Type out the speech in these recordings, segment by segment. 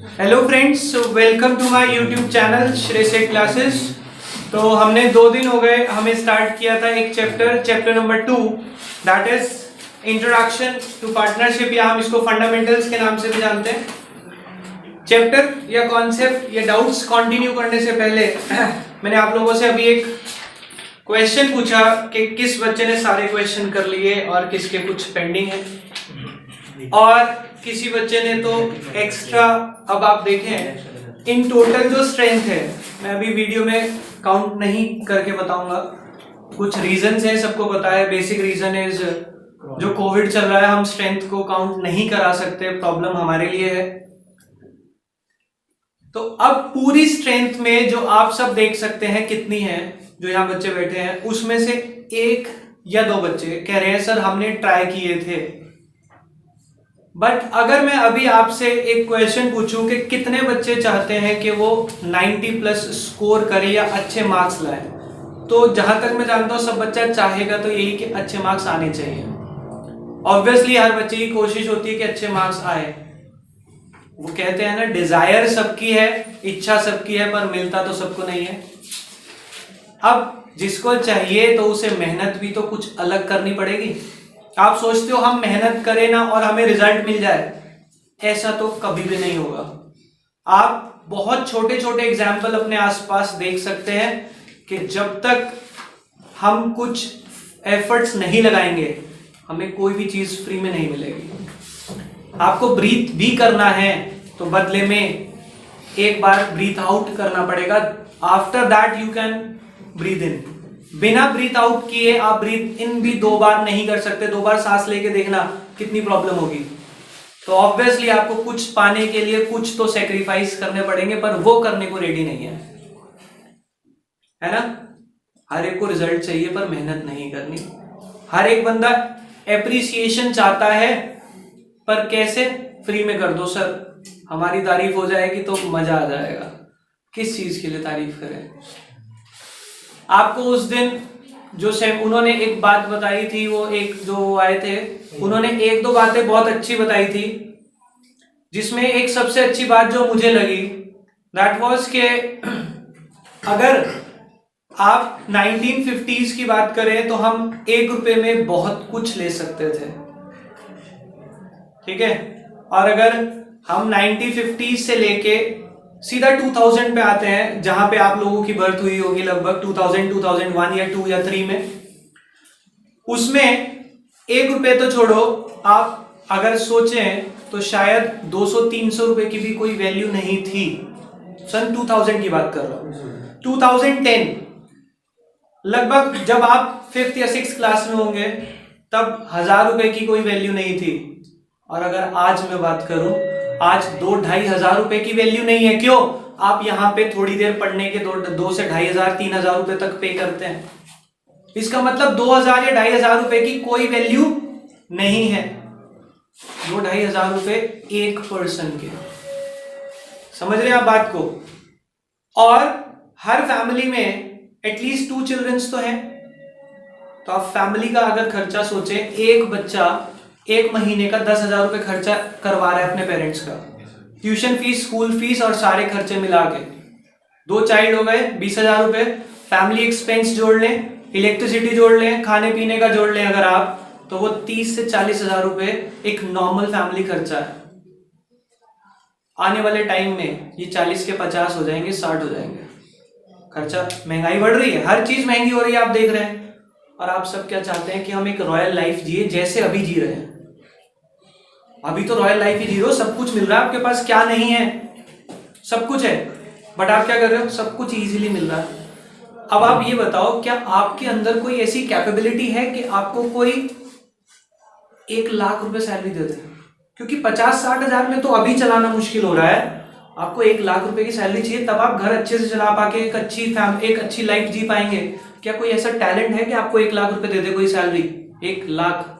Hello friends, welcome to my YouTube channel Shrey classes. तो हमने 2 दिन हो गए हमें स्टार्ट किया था एक chapter number 2, that is introduction to partnership, या हम इसको फंडामेंटल्स के नाम से भी जानते हैं। चैप्टर या कॉन्सेप्ट या डाउट्स कंटिन्यू करने से पहले मैंने आप लोगों से अभी एक क्वेश्चन पूछा कि किस बच्चे ने सारे क्वेश्चन कर लिए और किसके कुछ पेंडिंग है, और किसी बच्चे ने तो एक्स्ट्रा। अब आप देखें इन टोटल जो स्ट्रेंथ है, मैं अभी वीडियो में काउंट नहीं करके बताऊंगा, कुछ रीजंस है, सबको पता है। बेसिक रीजन इज जो कोविड चल रहा है, हम स्ट्रेंथ को काउंट नहीं करा सकते, प्रॉब्लम हमारे लिए है। तो अब पूरी स्ट्रेंथ में जो आप सब देख सकते हैं कितनी है, जो यहाँ बच्चे बैठे हैं, उसमें से 1 या 2 बच्चे कह रहे हैं सर हमने ट्राई किए थे। बट अगर मैं अभी आपसे एक क्वेश्चन पूछूं कि कितने बच्चे चाहते हैं कि वो 90 प्लस स्कोर करे या अच्छे मार्क्स लाए, तो जहां तक मैं जानता हूं सब बच्चा चाहेगा तो यही कि अच्छे मार्क्स आने चाहिए। ऑब्वियसली हर बच्चे की कोशिश होती है कि अच्छे मार्क्स आए। वो कहते हैं ना, डिजायर सबकी है, इच्छा सबकी है, पर मिलता तो सबको नहीं है। अब जिसको चाहिए तो उसे मेहनत भी तो कुछ अलग करनी पड़ेगी। आप सोचते हो हम मेहनत करें ना और हमें रिजल्ट मिल जाए, ऐसा तो कभी भी नहीं होगा। आप बहुत छोटे छोटे एग्जाम्पल अपने आसपास देख सकते हैं कि जब तक हम कुछ एफर्ट्स नहीं लगाएंगे हमें कोई भी चीज फ्री में नहीं मिलेगी। आपको ब्रीथ भी करना है तो बदले में एक बार ब्रीथ आउट करना पड़ेगा, after that you can breathe in. बिना ब्रीथ आउट किए आप ब्रीथ इन भी 2 बार नहीं कर सकते। 2 बार सांस लेके देखना कितनी प्रॉब्लम होगी। तो ऑब्वियसली आपको कुछ पाने के लिए कुछ तो सेक्रीफाइस करने पड़ेंगे, पर वो करने को रेडी नहीं है ना। हर एक को रिजल्ट चाहिए पर मेहनत नहीं करनी। हर एक बंदा एप्रिसिएशन चाहता है, पर कैसे? फ्री में कर दो सर, हमारी तारीफ हो जाएगी तो मजा आ जाएगा। किस चीज के लिए तारीफ करें? आपको उस दिन जो उन्होंने एक बात बताई थी, वो एक जो आए थे उन्होंने 1-2 बातें बहुत अच्छी बताई थी, जिसमें एक सबसे अच्छी बात जो मुझे लगी दैट वाज के अगर आप 1950s की बात करें तो हम 1 रुपए में बहुत कुछ ले सकते थे, ठीक है। और अगर हम 1950s से लेके सीधा 2000 पे आते हैं, जहां पे आप लोगों की बर्थ हुई होगी लगभग 2000, 2001 या 2 या 3 में, उसमें 1 रुपए तो छोड़ो, आप अगर सोचें तो शायद 200-300 रुपए की भी कोई वैल्यू नहीं थी। सन 2000 की बात कर रहा हूं। 2010 लगभग जब आप 5th या 6th क्लास में होंगे तब 1000 रुपए की कोई वैल्यू नहीं थी। और अगर आज मैं बात करूं, आज 2-2.5 हजार रुपए की वैल्यू नहीं है। क्यों? आप यहाँ पे थोड़ी देर पढ़ने के 2 से 2,500-3,000 रुपए तक पे करते हैं। इसका मतलब 2,000 या 2,500 रुपए की कोई वैल्यू नहीं है। 2-2.5 हजार रुपए एक पर्सन के, समझ रहे हैं आप बात को? और हर फैमिली में एटलीस्ट 2 चिल्ड्रंस तो हैं। तो आप फैमिली का अगर खर्चा सोचे, एक बच्चा 1 महीने का 10,000 रुपए खर्चा करवा रहा है अपने पेरेंट्स का, ट्यूशन फीस, स्कूल फीस और सारे खर्चे मिला के। 2 चाइल्ड हो गए 20,000 रुपए, फैमिली एक्सपेंस जोड़ लें, इलेक्ट्रिसिटी जोड़ लें, खाने पीने का जोड़ लें अगर आप, तो वो 30 से 40,000 रुपए एक नॉर्मल फैमिली खर्चा है। आने वाले टाइम में ये 40 के 50 हो जाएंगे, 60 हो जाएंगे। खर्चा, महंगाई बढ़ रही है, हर चीज महंगी हो रही है, आप देख रहे हैं। और आप सब क्या चाहते हैं कि हम एक रॉयल लाइफ जिए जैसे अभी जी रहे हैं। अभी तो रॉयल लाइफ ही जी रहे हो, सब कुछ मिल रहा है आपके पास, क्या नहीं है? सब कुछ है, बट आप क्या कर रहे हो? सब कुछ इजीली मिल रहा है। अब आप ये बताओ, क्या आपके अंदर कोई ऐसी कैपेबिलिटी है कि आपको कोई 1 लाख रुपए सैलरी दे दे? क्योंकि 50-60 हजार में तो अभी चलाना मुश्किल हो रहा है। आपको 1 लाख रुपए की सैलरी चाहिए, तब आप घर अच्छे से चला पाके एक अच्छी लाइफ जी पाएंगे। क्या कोई ऐसा टैलेंट है कि आपको 1 लाख रुपए दे दे कोई सैलरी? 1 लाख,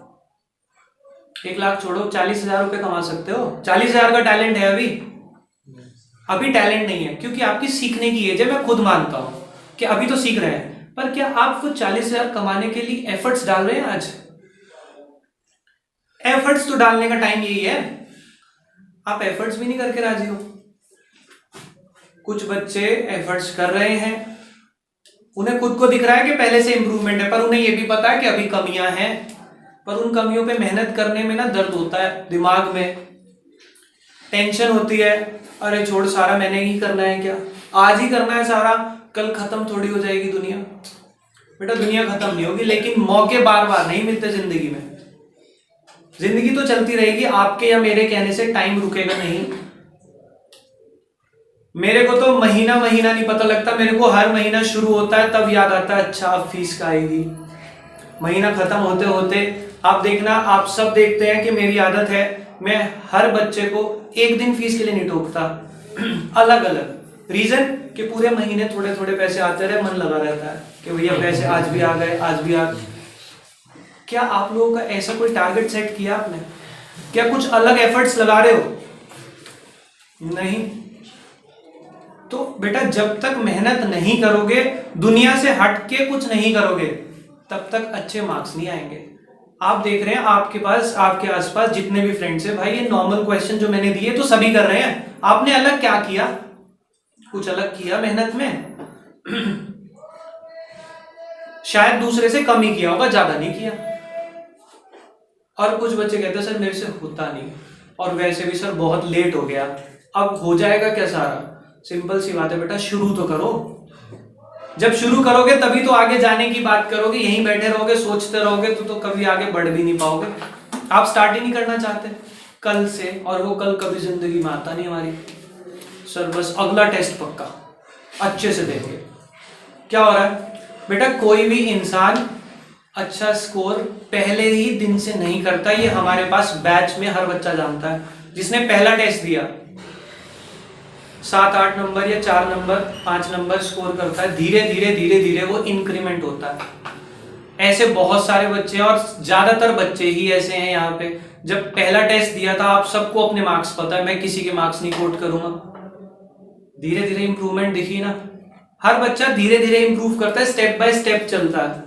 1 लाख छोड़ो, 40,000 रुपए कमा सकते हो। 40,000 का टैलेंट है अभी टैलेंट नहीं है, क्योंकि आपकी सीखने की एज है। मैं खुद मानता हूं कि अभी तो सीख रहे हैं, पर क्या आप वो 40,000 कमाने के लिए एफर्ट्स डाल रहे हैं? आज एफर्ट्स तो डालने का टाइम यही है। आप एफर्ट्स भी नहीं करके राजी हो। कुछ बच्चे एफर्ट्स कर रहे हैं, उन्हें खुद को दिख रहा है कि पहले से इंप्रूवमेंट है, पर उन्हें यह भी पता है कि अभी कमियां हैं, पर उन कमियों पे मेहनत करने में ना दर्द होता है, दिमाग में टेंशन होती है, अरे छोड़ सारा मैंने ही करना है क्या, आज ही करना है सारा, कल खत्म थोड़ी हो जाएगी दुनिया। बेटा दुनिया खत्म नहीं होगी, लेकिन मौके बार बार नहीं मिलते जिंदगी में। जिंदगी तो चलती रहेगी, आपके या मेरे कहने से टाइम रुकेगा नहीं। मेरे को तो महीना महीना नहीं पता लगता, मेरे को हर महीना शुरू होता है तब याद आता है अच्छा अब फीस का आएगी। महीना खत्म होते होते आप देखना, आप सब देखते हैं कि मेरी आदत है, मैं हर बच्चे को एक दिन फीस के लिए नहीं टोकता, अलग अलग रीजन कि पूरे महीने थोड़े थोड़े पैसे आते रहे, मन लगा रहता है कि भैया पैसे आज भी आ गए, आज भी आ गए। क्या आप लोगों का ऐसा कोई टारगेट सेट किया आपने? क्या कुछ अलग एफर्ट्स लगा रहे हो? नहीं। तो बेटा जब तक मेहनत नहीं करोगे, दुनिया से हटके कुछ नहीं करोगे, तब तक अच्छे मार्क्स नहीं आएंगे। आप देख रहे हैं आपके पास, आपके आसपास जितने भी फ्रेंड्स हैं, भाई ये नॉर्मल क्वेश्चन जो मैंने दिए तो सभी कर रहे हैं, आपने अलग क्या किया? कुछ अलग किया मेहनत में? शायद दूसरे से कम ही किया होगा, ज्यादा नहीं किया। और कुछ बच्चे कहते हैं सर मेरे से होता नहीं, और वैसे भी सर बहुत लेट हो गया, अब हो जाएगा क्या सारा? सिंपल सी बात है बेटा, शुरू तो करो। जब शुरू करोगे तभी तो आगे जाने की बात करोगे, यहीं बैठे रहोगे सोचते रहोगे तो कभी आगे बढ़ भी नहीं पाओगे। आप स्टार्ट ही नहीं करना चाहते कल से, और वो कल कभी जिंदगी में आता नहीं हमारी। सर बस अगला टेस्ट पक्का, अच्छे से देंगे। क्या हो रहा है बेटा? कोई भी इंसान अच्छा स्कोर पहले ही दिन से नहीं करता, ये हमारे पास बैच में हर बच्चा जानता है। जिसने पहला टेस्ट दिया 7-8 नंबर या 4 नंबर 5 नंबर स्कोर करता है, धीरे धीरे धीरे धीरे वो इंक्रीमेंट होता है। ऐसे बहुत सारे बच्चे हैं, और ज्यादातर बच्चे ही ऐसे हैं यहाँ पे। जब पहला टेस्ट दिया था, आप सबको अपने मार्क्स पता है, मैं किसी के मार्क्स नहीं कोट करूंगा। धीरे धीरे इंप्रूवमेंट दिखी ना, हर बच्चा धीरे धीरे इंप्रूव करता है, स्टेप बाय स्टेप चलता है।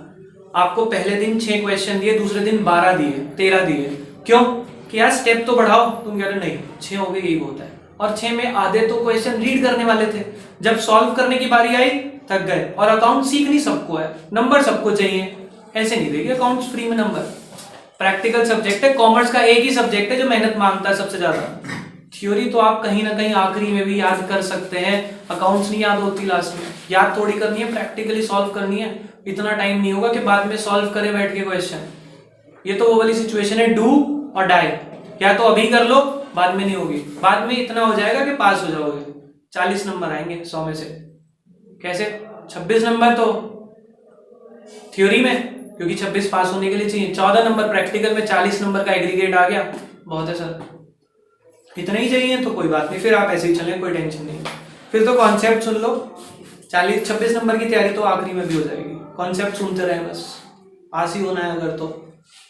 आपको पहले दिन 6 क्वेश्चन दिए, दूसरे दिन 12 दिए, 13 दिए, क्यों? कि यार स्टेप तो बढ़ाओ। तुम कह रहे नहीं 6 हो गए, यही बहुत है। और 6 में आधे तो क्वेश्चन रीड करने वाले थे, जब सॉल्व करने की बारी आई थक गए। और अकाउंट सीखनी सबको है, नंबर सबको चाहिए, ऐसे नहीं देगी अकाउंट फ्री में नंबर। प्रैक्टिकल सब्जेक्ट है, कॉमर्स का एक ही सब्जेक्ट है जो मेहनत मांगता है सबसे ज्यादा। थ्योरी तो आप कहीं ना कहीं आखिरी में भी याद कर सकते हैं, अकाउंट्स नहीं याद होती लास्ट में। याद थोड़ी करनी है, प्रैक्टिकली सॉल्व करनी है। इतना टाइम नहीं होगा कि बाद में सॉल्व करे बैठ के क्वेश्चन। ये तो वो वाली सिचुएशन है डू और डाई, या तो अभी कर लो, बाद में नहीं होगी। बाद में इतना हो जाएगा कि पास हो जाओगे, 40 नंबर आएंगे 100 में से। कैसे? 26 नंबर तो थ्योरी में, क्योंकि 26 पास होने के लिए चाहिए, 14 नंबर प्रैक्टिकल में, 40 नंबर का एग्रीगेट आ गया, बहुत है सर। इतने ही चाहिए तो कोई बात नहीं, फिर आप ऐसे ही चलें, कोई टेंशन नहीं। फिर तो कॉन्सेप्ट सुन लो, 26 नंबर की तैयारी तो आखिरी में भी हो जाएगी। कॉन्सेप्ट सुनते रहे बस, पास ही होना है अगर तो।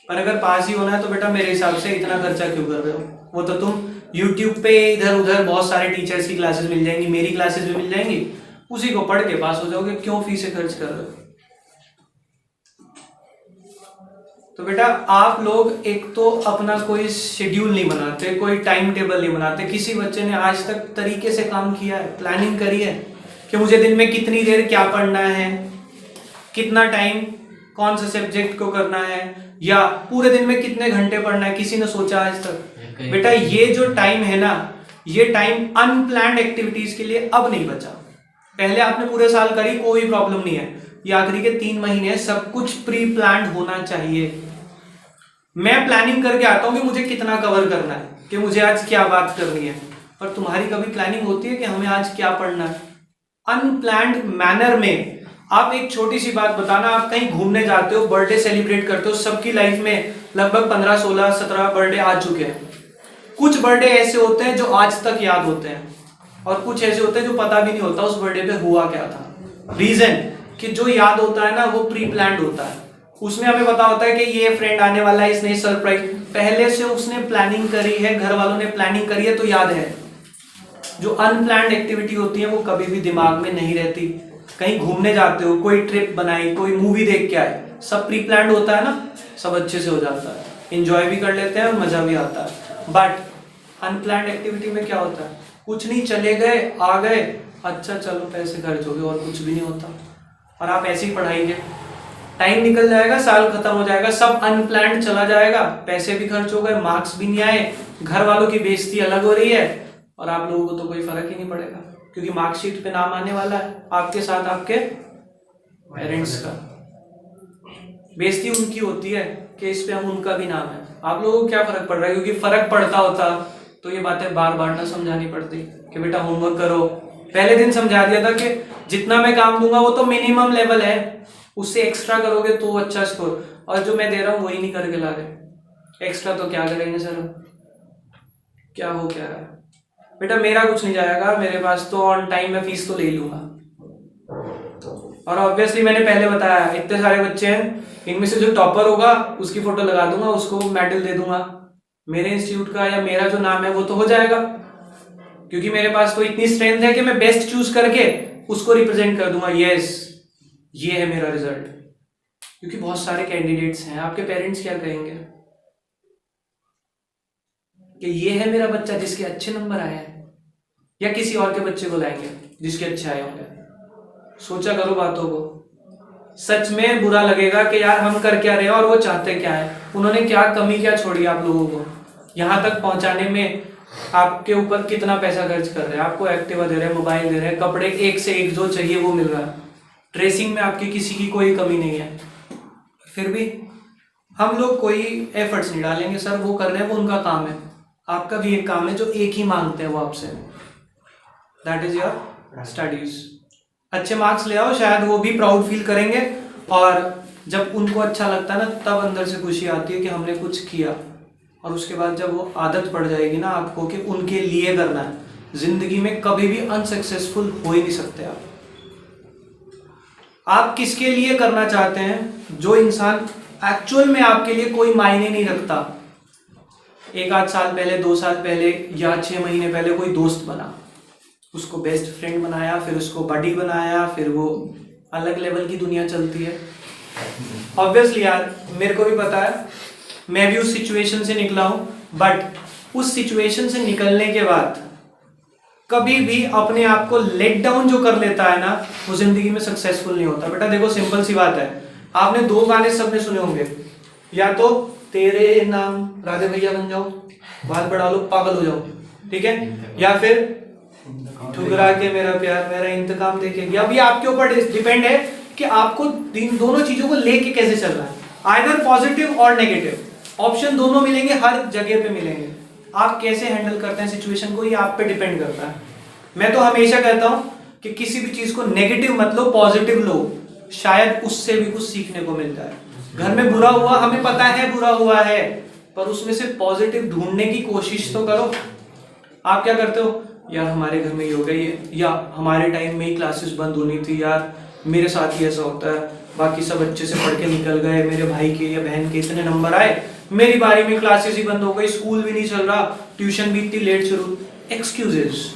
पर अगर पास ही होना है तो बेटा मेरे हिसाब से इतना खर्चा क्यों कर रहे हो? वो तो तुम YouTube पे इधर उधर बहुत सारे टीचर्स की क्लासेस मिल जाएंगी, मेरी क्लासेस भी मिल जाएंगी, उसी को पढ़ के पास हो जाओगे। क्यों फीसें खर्च कर रहे हो? तो बेटा आप लोग एक तो अपना कोई शेड्यूल नहीं बनाते, कोई टाइम टेबल नहीं बनाते। किसी बच्चे ने आज तक तरीके से काम किया है, प्लानिंग करी है कि मुझे दिन में कितनी देर क्या पढ़ना है, कितना टाइम कौन सा सब्जेक्ट को करना है, या पूरे दिन में कितने घंटे पढ़ना है? किसी ने सोचा आज तक? बेटा ये जो टाइम है ना, ये टाइम अनप्लान्ड एक्टिविटीज के लिए अब नहीं बचा। पहले आपने पूरे साल करी, कोई प्रॉब्लम नहीं है। ये आखिरी के 3 महीने सब कुछ प्री प्लान्ड होना चाहिए। मैं प्लानिंग करके आता हूं कि मुझे कितना कवर करना है, कि मुझे आज क्या बात करनी है। पर तुम्हारी कभी प्लानिंग होती है कि हमें आज क्या पढ़ना है? अनप्लान्ड मैनर में आप एक छोटी सी बात बताना, आप कहीं घूमने जाते हो, बर्थडे सेलिब्रेट करते हो, सबकी लाइफ में लगभग 15, 16, 17 बर्थडे आ चुके हैं। कुछ बर्थडे ऐसे होते हैं जो आज तक याद होते हैं, और कुछ ऐसे होते हैं जो पता भी नहीं होता उस बर्थडे पे हुआ क्या था। रीजन कि जो याद होता है ना वो प्री प्लान्ड होता है, उसमें हमें पता होता है कि ये फ्रेंड आने वाला है, इसने सरप्राइज पहले से उसने प्लानिंग करी है, घर वालों ने प्लानिंग करी है, तो याद है। जो अनप्लान्ड एक्टिविटी होती है वो कभी भी दिमाग में नहीं रहती। कहीं घूमने जाते हो, कोई ट्रिप बनाई, कोई मूवी देख के आए, सब प्री प्लान्ड होता है ना, सब अच्छे से हो जाता है, एंजॉय भी कर लेते हैं और मजा भी आता है। बट अनप्लान्ड एक्टिविटी में क्या होता है? कुछ नहीं, चले गए, आ गए, अच्छा चलो पैसे खर्च हो गए और कुछ भी नहीं होता, और आप ऐसे ही पढ़ाएंगे, टाइम निकल जाएगा, साल खत्म हो जाएगा, सब अनप्लान्ड चला जाएगा, पैसे भी खर्च हो गए, मार्क्स भी नहीं आए, घर वालों की बेइज्जती अलग हो रही है, और आप लोगों को तो कोई फर्क ही नहीं पड़ेगा, क्योंकि मार्कशीट पे नाम आने वाला है आपके साथ आपके पेरेंट्स का। बेइज्जती उनकी होती है कि इस पे हम उनका भी नाम है, आप लोगों को क्या फर्क पड़ रहा है? क्योंकि फर्क पड़ता होता तो ये बातें बार बार ना समझानी पड़ती कि बेटा होमवर्क करो। पहले दिन समझा दिया था कि जितना मैं काम दूंगा वो तो मिनिमम लेवल है, उससे एक्स्ट्रा करोगे तो अच्छा स्कोर, और जो मैं दे रहा हूँ वही नहीं करके ला रहे, एक्स्ट्रा तो क्या करेंगे सर, क्या हो क्या रहा है? बेटा मेरा कुछ नहीं जाएगा, मेरे पास तो ऑन टाइम मैं फीस तो ले लूंगा। और ऑब्वियसली मैंने पहले बताया इतने सारे बच्चे हैं, इनमें से जो टॉपर होगा उसकी फोटो लगा दूंगा, उसको मेडल दे दूंगा, मेरे इंस्टीट्यूट का या मेरा जो नाम है वो तो हो जाएगा, क्योंकि मेरे पास तो इतनी स्ट्रेंथ है कि मैं बेस्ट चूज करके उसको रिप्रेजेंट कर दूंगा, यस ये है मेरा रिजल्ट। क्योंकि बहुत सारे कैंडिडेट्स हैं, आपके पेरेंट्स क्या कहेंगे कि ये है मेरा बच्चा जिसके अच्छे नंबर आए हैं, या किसी और के बच्चे को लाएंगे जिसके अच्छे आए होंगे? सोचा करो बातों को, सच में बुरा लगेगा कि यार हम कर क्या रहे हैं और वो चाहते क्या है, उन्होंने क्या कमी क्या छोड़ी आप लोगों को यहाँ तक पहुंचाने में, आपके ऊपर कितना पैसा खर्च कर रहे हैं, आपको एक्टिवा दे रहे हैं, मोबाइल दे रहे हैं, कपड़े एक से एक जो चाहिए वो मिल रहा है, ड्रेसिंग में आपकी किसी की कोई कमी नहीं है, फिर भी हम लोग कोई एफर्ट्स नहीं डालेंगे, सर वो कर रहे हैं वो उनका काम है, आपका भी एक काम है जो एक ही मांगते हैं वो आपसे, दैट इज योर स्टडीज। अच्छे मार्क्स ले आओ, शायद वो भी प्राउड फील करेंगे, और जब उनको अच्छा लगता है ना तब अंदर से खुशी आती है कि हमने कुछ किया, और उसके बाद जब वो आदत पड़ जाएगी ना आपको कि उनके लिए करना है, जिंदगी में कभी भी अनसक्सेसफुल हो ही नहीं सकते आप किसके लिए करना चाहते हैं? जो इंसान एक्चुअल में आपके लिए कोई मायने नहीं रखता, एक आध साल पहले, 2 साल पहले या 6 महीने पहले कोई दोस्त बना, उसको बेस्ट फ्रेंड बनाया, फिर उसको बडी बनाया, फिर वो अलग लेवल की दुनिया चलती है। ऑब्वियसली यार मेरे को भी पता है, मैं भी उस सिचुएशन से निकला हूं, बट उस सिचुएशन से निकलने के बाद कभी भी अपने आप को लेट डाउन जो कर लेता है ना वो जिंदगी में सक्सेसफुल नहीं होता। बेटा देखो सिंपल सी बात है, आपने 2 गाने सबने सुने होंगे, या तो तेरे नाम राधे भैया बन जाओ, बात बढ़ा लो पागल हो जाओ, ठीक है, या फिर ठुकरा के मेरा प्यार मेरा इंतकाम देखेगी। अब ये आपके ऊपर डिपेंड है कि आपको दोनों चीजों को लेके कैसे चल रहा है, आइदर पॉजिटिव और नेगेटिव, ऑप्शन दोनों मिलेंगे, हर जगह पे मिलेंगे, आप कैसे हैंडल करते हैं सिचुएशन को ये आप पे डिपेंड करता है। मैं तो हमेशा कहता हूं कि किसी भी चीज को नेगेटिव मत लो, पॉजिटिव लो, शायद उससे भी कुछ सीखने को मिल जाए। घर में बुरा हुआ, हमें पता है बुरा हुआ है, पर उसमें से पॉजिटिव ढूंढने की कोशिश तो करो। आप क्या करते हो, यार हमारे घर में ये हो गई है, या हमारे टाइम में ही क्लासेस बंद होनी थी, यार मेरे साथ ही ऐसा होता है, बाकी सब अच्छे से पढ़ के निकल गए, मेरे भाई के या बहन के इतने नंबर आए, मेरी बारी में क्लासेस ही बंद हो गई, स्कूल भी नहीं चल रहा, ट्यूशन भी इतनी लेट शुरू। एक्सक्यूजेस।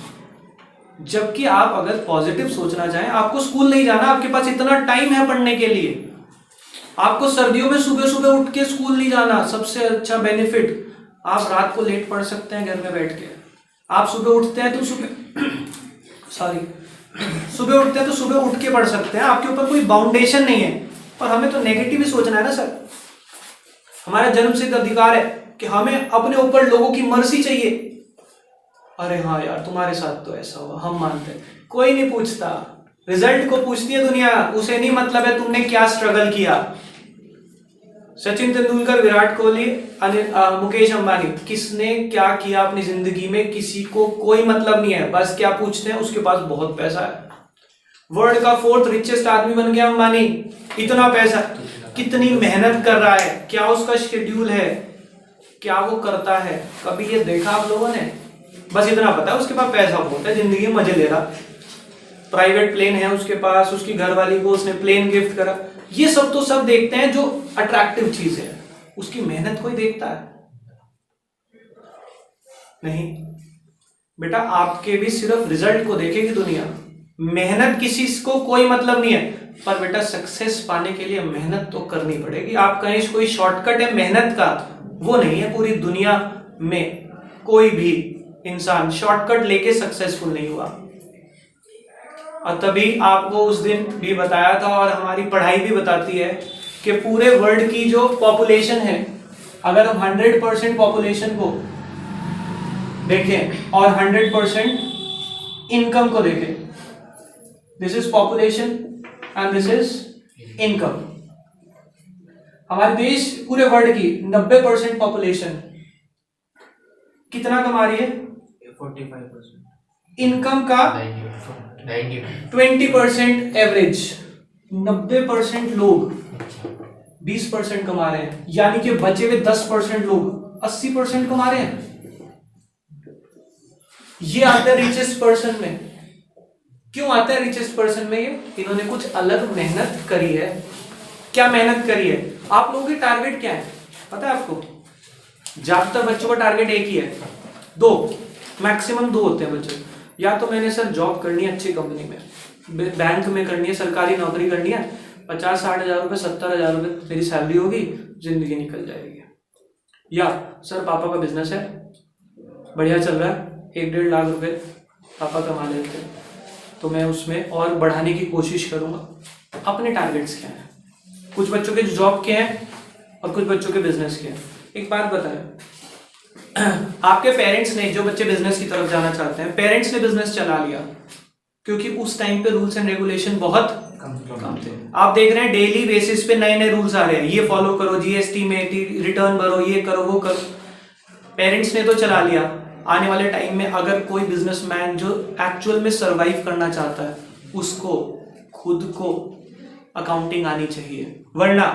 जबकि आप अगर पॉजिटिव सोचना चाहें, आपको स्कूल नहीं जाना, आपके पास इतना टाइम है पढ़ने के लिए, आपको सर्दियों में सुबह सुबह उठ के स्कूल नहीं जाना, सबसे अच्छा बेनिफिट, आप रात को लेट पढ़ सकते हैं घर में बैठ के। आप सुबह उठते हैं तो सुबह उठते हैं तो सुबह उठ के पढ़ सकते हैं, आपके ऊपर कोई बाउंडेशन नहीं है। और हमें तो नेगेटिव ही सोचना है ना सर, हमारा जन्मसिद्ध अधिकार है कि हमें अपने ऊपर लोगों की मर्जी चाहिए। अरे हाँ यार तुम्हारे साथ तो ऐसा हुआ, हम मानते हैं, कोई नहीं पूछता, रिजल्ट को पूछती है दुनिया, उसे नहीं मतलब है तुमने क्या स्ट्रगल किया। सचिन तेंदुलकर, विराट कोहली, मुकेश अंबानी, किसने क्या किया अपनी जिंदगी में, किसी को कोई मतलब नहीं है, बस क्या पूछते हैं उसके पास बहुत पैसा है। वर्ल्ड का 4th रिचेस्ट आदमी बन गया अंबानी, इतना पैसा, कितनी मेहनत कर रहा है, क्या उसका शेड्यूल है, क्या वो करता है, कभी ये देखा आप लोगों ने? बस इतना पता है उसके पास पैसा बहुत है, जिंदगी में मजे ले रहा, प्राइवेट प्लेन है उसके पास, उसकी घरवाली को उसने प्लेन गिफ्ट करा, ये सब तो सब देखते हैं जो अट्रैक्टिव चीज है, उसकी मेहनत कोई देखता है नहीं। बेटा आपके भी सिर्फ रिजल्ट को देखेगी दुनिया, मेहनत किसी को कोई मतलब नहीं है, पर बेटा सक्सेस पाने के लिए मेहनत तो करनी पड़ेगी। आप कहीं कोई शॉर्टकट है मेहनत का, वो नहीं है। पूरी दुनिया में कोई भी इंसान शॉर्टकट लेके सक्सेसफुल नहीं हुआ। और तभी आपको उस दिन भी बताया था और हमारी पढ़ाई भी बताती है कि पूरे वर्ल्ड की जो पॉपुलेशन है, अगर हम 100% पॉपुलेशन को देखें और 100% इनकम को देखें, this is population and this is income. हमारे देश पूरे वर्ल्ड की 90% पॉपुलेशन कितना कमा रही है? 45%। इनकम का 20% एवरेज, 90% लोग 20% कमा रहे हैं, यानी कि बचे हुए 10% लोग 80% कमा रहे हैं। ये आता है रिचेस्ट पर्सन में। क्यों आता है रिचेस्ट पर्सन में? ये इन्होंने कुछ अलग मेहनत करी है। क्या मेहनत करी है? आप लोगों की टारगेट क्या है पता है आपको? ज्यादातर बच्चों का टारगेट एक ही है, दो, मैक्सिमम दो होते हैं बच्चे। या तो मैंने सर जॉब करनी है अच्छी कंपनी में, बैंक में करनी है, सरकारी नौकरी करनी है, 50-60 हजार रुपये, 70 हजार रुपये मेरी सैलरी होगी, जिंदगी निकल जाएगी। या सर पापा का बिजनेस है, बढ़िया चल रहा है, 1-1.5 लाख रुपए पापा कमा लेते हैं, तो मैं उसमें और बढ़ाने की कोशिश करूंगा। अपने टारगेट्स क्या हैं? कुछ बच्चों के जॉब के हैं और कुछ बच्चों के बिजनेस के हैं। एक बात बताएं, आपके पेरेंट्स ने, जो बच्चे बिजनेस की तरफ जाना चाहते हैं, पेरेंट्स ने बिजनेस चला लिया क्योंकि उस टाइम पे रूल्स एंड रेगुलेशन बहुत कम थे। आप देख रहे हैं डेली बेसिस पे नए नए रूल्स आ रहे हैं, ये फॉलो करो, जीएसटी में रिटर्न भरो, ये करो वो करो। पेरेंट्स ने तो चला लिया। आने वाले टाइम में अगर कोई बिजनेसमैन जो एक्चुअल में सरवाइव करना चाहता है, उसको खुद को अकाउंटिंग आनी चाहिए, वरना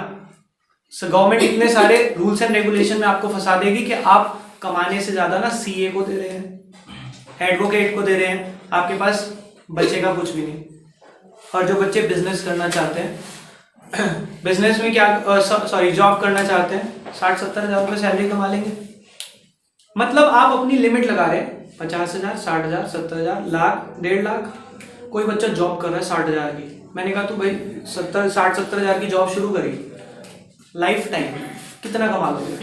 गवर्नमेंट इतने सारे रूल्स एंड रेगुलेशन में आपको फंसा देगी कि आप कमाने से ज्यादा ना सीए को दे रहे हैं, एडवोकेट को दे रहे हैं, आपके पास बचेगा कुछ भी नहीं। और जो बच्चे बिजनेस करना चाहते हैं, बिजनेस में क्या जॉब करना चाहते हैं, 60-70 हजार रुपये सैलरी कमा लेंगे। मतलब आप अपनी लिमिट लगा रहे हैं 50 हजार, 60 हजार, 70 हजार, लाख, 1.5 लाख। कोई बच्चा जॉब कर रहा है 60 हजार की, मैंने कहा तू भाई 60-70 हजार की जॉब शुरू करी, लाइफ टाइम कितना कमा लोगे?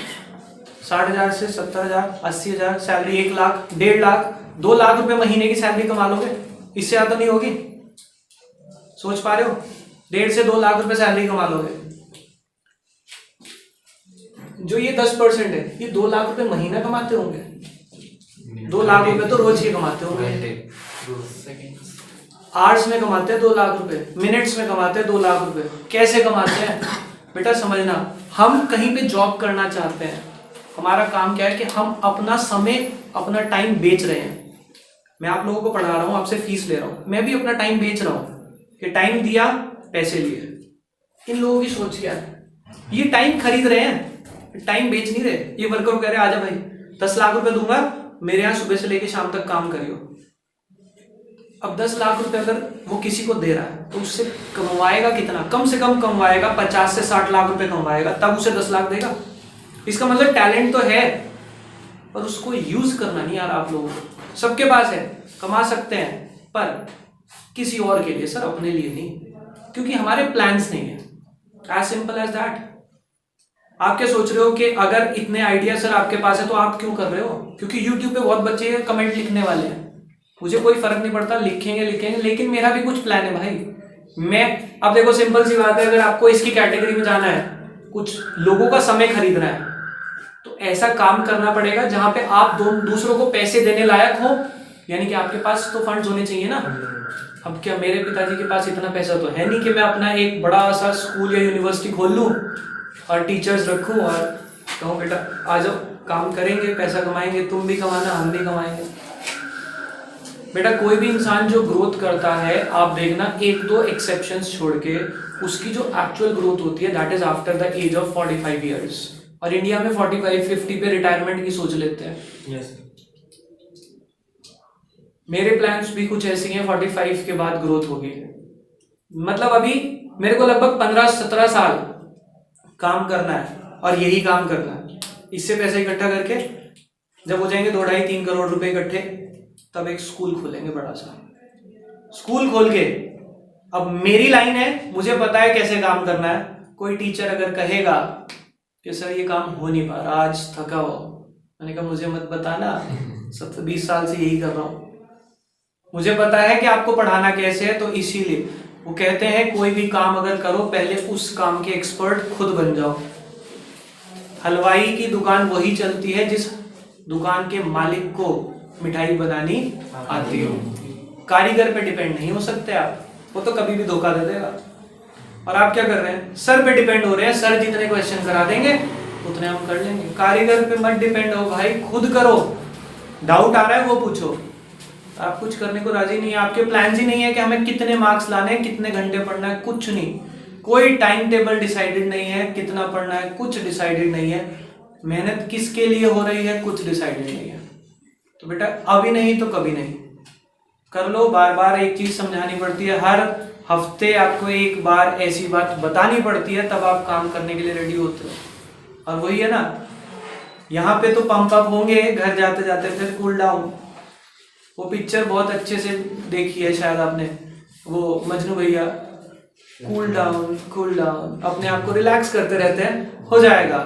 60 हजार से 70 हजार, 80 हजार सैलरी, 1 लाख, 1.5 लाख, 2 लाख रुपए महीने की सैलरी कमा लोगे, इससे ज्यादा नहीं होगी? सोच पा रहे हो? 1.5 से 2 लाख रुपए सैलरी कमा लोगे। जो ये 10% है, ये 2 लाख रुपए महीना कमाते होंगे, 2 लाख रुपए तो रोज के कमाते होंगे। आवर्स में कमाते हैं 2 लाख रुपए, मिनट्स में कमाते हैं 2 लाख रुपए। कैसे कमाते हैं बेटा समझना, हम कहीं पे जॉब करना चाहते हैं, हमारा काम क्या है कि हम अपना समय, अपना टाइम बेच रहे हैं। मैं आप लोगों को पढ़ा रहा हूँ, आपसे फीस ले रहा हूँ, मैं भी अपना टाइम बेच रहा हूँ कि टाइम दिया पैसे लिए। इन लोगों की सोच क्या है? ये टाइम खरीद रहे हैं, टाइम बेच नहीं रहे। ये वर्कर कह रहे हैं आजा भाई 10 लाख रुपए दूंगा, मेरे यहाँ सुबह से लेके शाम तक काम करियो। अब 10 लाख रुपए अगर वो किसी को दे रहा है तो उससे कमवाएगा कितना? कम से कम कमवाएगा 50 से 60 लाख रुपए कमवाएगा, तब उसे 10 लाख देगा। इसका मतलब टैलेंट तो है पर उसको यूज करना नहीं आ रहा आप लोगों को। सबके पास है, कमा सकते हैं, पर किसी और के लिए, सर अपने लिए नहीं, क्योंकि हमारे प्लान्स नहीं है। As simple as that. आप क्या सोच रहे हो कि अगर इतने आइडिया सर आपके पास है तो आप क्यों कर रहे हो? क्योंकि YouTube पे बहुत बच्चे कमेंट लिखने वाले हैं, मुझे कोई फर्क नहीं पड़ता, लिखेंगे, लेकिन मेरा भी कुछ प्लान है भाई। मैं अब देखो सिंपल सी बात है, अगर आपको इसकी कैटेगरी में जाना है, कुछ लोगों का समय खरीदना है, तो ऐसा काम करना पड़ेगा जहां पे आप दूसरों को पैसे देने लायक हो, यानी कि आपके पास तो फंड्स होने चाहिए ना। अब क्या मेरे पिताजी के पास इतना पैसा तो है नहीं कि मैं अपना एक बड़ा सा स्कूल या यूनिवर्सिटी खोल लूं और टीचर्स रखूं और कहूं बेटा आ जाओ काम करेंगे, पैसा कमाएंगे, तुम भी कमाना हम भी कमाएंगे। बेटा कोई भी इंसान जो ग्रोथ करता है, आप देखना 1-2 एक्सेप्शंस छोड़ के, उसकी जो एक्चुअल ग्रोथ होती है that is after the age of 45 years. और इंडिया में 45-50 पे रिटायरमेंट की सोच लेते हैं। yes. मेरे प्लान्स भी कुछ ऐसे हैं, 45 के बाद ग्रोथ होगी। मतलब अभी मेरे को लगभग 15-17 साल काम करना है और यही काम करना है। इससे पैसे इकट्ठा करके जब हो जाएंगे 2-2.5-3 करोड़ रुपए इकट्ठे, तब एक स्कूल खोलेंगे, बड़ा सा स्कूल खोल के। अब मेरी लाइन है, मुझे पता है कैसे काम करना है। कोई टीचर अगर कहेगा कि सर ये काम हो नहीं पा रहा, आज थका हो, मैंने कहा मुझे मत बताना, 20 साल से यही कर रहा हूँ। मुझे पता है कि आपको पढ़ाना कैसे है, तो इसीलिए वो कहते हैं कोई भी काम अगर करो पहले उस काम के एक्सपर्ट खुद बन जाओ। हलवाई की दुकान वही चलती है जिस दुकान के मालिक को मिठाई बनानी आती हो। कारीगर पे डिपेंड नहीं हो सकते आप, वो तो कभी भी धोखा दे देगा। और आप क्या कर रहे हैं, सर पे डिपेंड हो रहे हैं, सर जितने क्वेश्चन करा देंगे उतने हम कर लेंगे। कारीगर पे मत डिपेंड हो भाई, खुद करो। डाउट आ रहा है वो पूछो। आप कुछ करने को राजी नहीं है, आपके प्लान ही नहीं है कि हमें कितने मार्क्स लाने हैं, कितने घंटे पढ़ना है, कुछ नहीं। कोई टाइम टेबल डिसाइडेड नहीं है, कितना पढ़ना है कुछ डिसाइडेड नहीं है, मेहनत किसके लिए हो रही है कुछ डिसाइडेड नहीं है। तो बेटा अभी नहीं तो कभी नहीं, कर लो। बार बार एक चीज समझानी पड़ती है, हर हफ्ते आपको एक बार ऐसी बात बतानी पड़ती है, तब आप काम करने के लिए रेडी होते हो। और वही है ना, यहाँ पे तो पंप अप होंगे, घर जाते जाते फिर कूल डाउन। वो पिक्चर बहुत अच्छे से देखी है शायद आपने, वो मजनू भैया, कूल डाउन, अपने आप को रिलैक्स करते रहते हैं, हो जाएगा।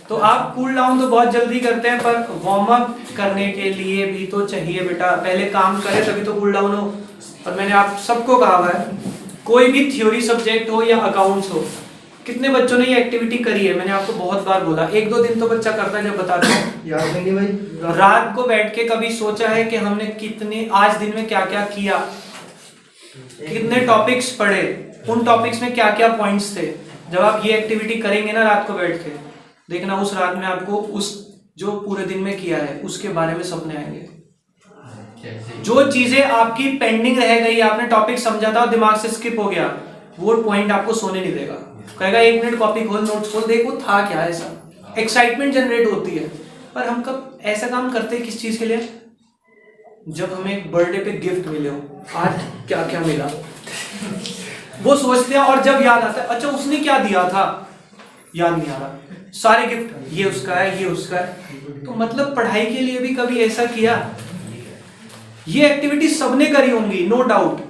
तो आप कूल डाउन तो बहुत जल्दी करते हैं, पर वार्म अप करने के लिए भी तो चाहिए बेटा, पहले काम करें तभी तो कूल डाउन हो। और मैंने आप सबको कहा है, कोई भी थ्योरी सब्जेक्ट हो या अकाउंट्स हो, कितने बच्चों ने ये एक्टिविटी करी है, मैंने आपको बहुत बार बोला, 1-2 दिन तो बच्चा करता है, जब बताता हूँ याद नहीं भाई। रात को बैठ के कभी सोचा है कि हमने कितने आज दिन में क्या क्या किया, कितने टॉपिक्स पढ़े, उन टॉपिक्स में क्या क्या पॉइंट्स थे। जब आप ये एक्टिविटी करेंगे ना रात को बैठ के, देखना उस रात में आपको उस जो पूरे दिन में किया है उसके बारे में सपने आएंगे। जो चीजें आपकी पेंडिंग रह गई, आपने टॉपिक समझा था और दिमाग से स्किप हो गया, वो पॉइंट आपको सोने नहीं देगा। कहेगा 1 मिनट कॉपी खोल, नोट्स खोल, देखो था क्या ऐसा। एक्साइटमेंट जनरेट होती है। पर हम कब ऐसा काम करते हैं किस चीज के लिए, जब हमें बर्थडे पे गिफ्ट मिले हो, आज क्या क्या मिला वो सोचते हैं। और जब याद आता है, अच्छा उसने क्या दिया था, याद नहीं आ रहा, सारे गिफ्ट ये उसका है, ये उसका है। तो मतलब पढ़ाई के लिए भी कभी ऐसा किया? ये एक्टिविटी सबने करी होंगी, नो डाउट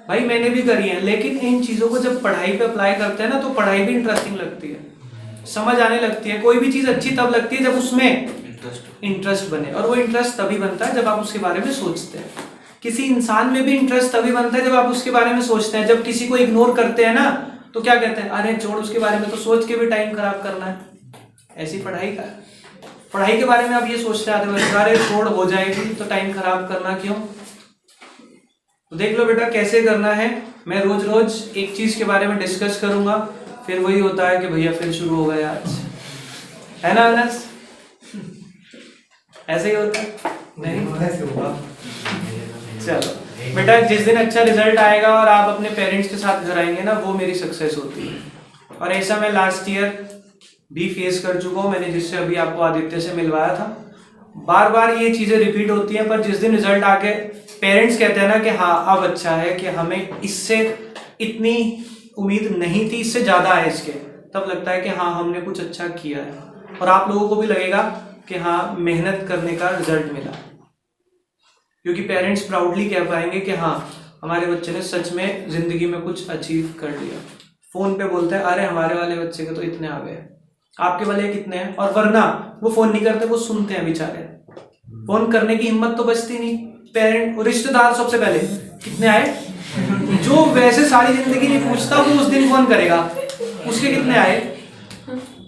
भाई, मैंने भी करी है। लेकिन इन चीजों को जब पढ़ाई पे अप्लाई करते हैं ना, तो पढ़ाई भी इंटरेस्टिंग लगती है, समझ आने लगती है। कोई भी चीज अच्छी तब लगती है जब उसमें इंटरेस्ट बने, और वो इंटरेस्ट तभी बनता है जब आप उसके बारे में सोचते हैं। किसी इंसान में भी इंटरेस्ट तभी बनता है जब आप उसके बारे में सोचते हैं। जब किसी को इग्नोर करते हैं ना, तो क्या कहते हैं, अरे छोड़ उसके बारे में, तो सोच के भी टाइम खराब करना है। ऐसी पढ़ाई का, पढ़ाई के बारे में आप ये सोचते आते हैं, अरे छोड़ हो जाएगी, तो टाइम खराब करना क्यों। तो देख लो बेटा कैसे करना है। मैं रोज रोज एक चीज के बारे में डिस्कस करूंगा, फिर वही होता है कि भैया फिर शुरू हो गया आज, है ना अनस? ऐसे ही होता है नहीं? चलो बेटा, जिस दिन अच्छा रिजल्ट आएगा और आप अपने पेरेंट्स के साथ घर आएंगे ना, वो मेरी सक्सेस होती है। और ऐसा मैं लास्ट ईयर भी फेस कर चुका हूँ। मैंने जिससे अभी आपको आदित्य से मिलवाया था, बार बार ये चीजें रिपीट होती हैं, पर जिस दिन रिजल्ट आके पेरेंट्स कहते हैं ना कि हाँ अब अच्छा है, कि हमें इससे इतनी उम्मीद नहीं थी, इससे ज्यादा है इसके, तब लगता है कि हाँ हमने कुछ अच्छा किया है। और आप लोगों को भी लगेगा कि हाँ मेहनत करने का रिजल्ट मिला, क्योंकि पेरेंट्स प्राउडली कह पाएंगे कि हाँ हमारे बच्चे ने सच में जिंदगी में कुछ अचीव कर लिया। फोन पे बोलते हैं अरे हमारे वाले बच्चे के तो इतने आ गए, आपके वाले कितने हैं। और वरना वो फोन नहीं करते, वो सुनते हैं बेचारे, फोन करने की हिम्मत तो बचती नहीं। पेरेंट, रिश्तेदार सबसे पहले कितने आए, जो वैसे सारी जिंदगी नहीं पूछता वो उस दिन फोन करेगा, उसके कितने आए।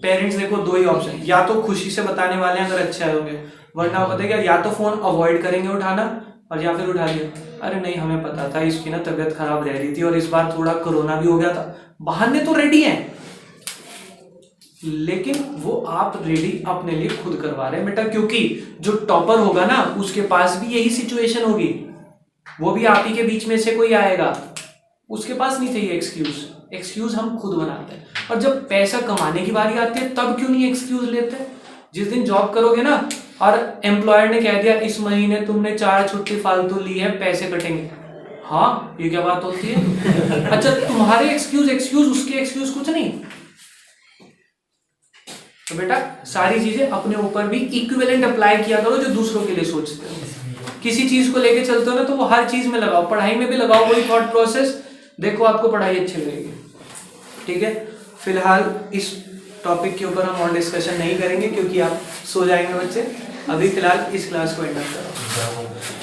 पेरेंट्स देखो 2 ही ऑप्शन, या तो खुशी से बताने वाले अगर अच्छे आए होंगे, वरना पता है क्या, या तो फोन अवॉइड करेंगे उठाना, और या फिर उठा लिया, अरे नहीं हमें पता था इसकी ना तबीयत खराब रह रही थी, और इस बार थोड़ा कोरोना भी हो गया था। बहाने तो रेडी हैं, लेकिन वो आप रेडी अपने लिए खुद करवा रहे हैं बेटा, क्योंकि जो टॉपर होगा ना उसके पास भी यही सिचुएशन होगी, वो भी आप ही के बीच में से कोई आएगा, उसके पास नहीं चाहिए एक्सक्यूज। एक्सक्यूज हम खुद बनाते हैं। और जब पैसा कमाने की बारी आती है तब क्यों नहीं एक्सक्यूज लेते। जिस दिन जॉब करोगे ना और एम्प्लॉयर ने कह दिया इस महीने तुमने 4 छुट्टी फालतू ली है, पैसे कटेंगे, हाँ ये क्या बात होती है। अच्छा तुम्हारे एक्सक्यूज उसके एक्सक्यूज कुछ नहीं। तो बेटा सारी चीजें अपने ऊपर भी इक्विवेलेंट अप्लाई किया करो जो दूसरों के लिए सोचते हो। किसी चीज को लेके चलते हो ना तो वो हर चीज में लगाओ, पढ़ाई में भी लगाओ वही थॉट प्रोसेस, देखो आपको पढ़ाई अच्छी लगेगी। ठीक है, फिलहाल इस टॉपिक के ऊपर हम और डिस्कशन नहीं करेंगे क्योंकि आप सो जाएंगे बच्चे। अभी फिलहाल इस क्लास को एंड अप करो।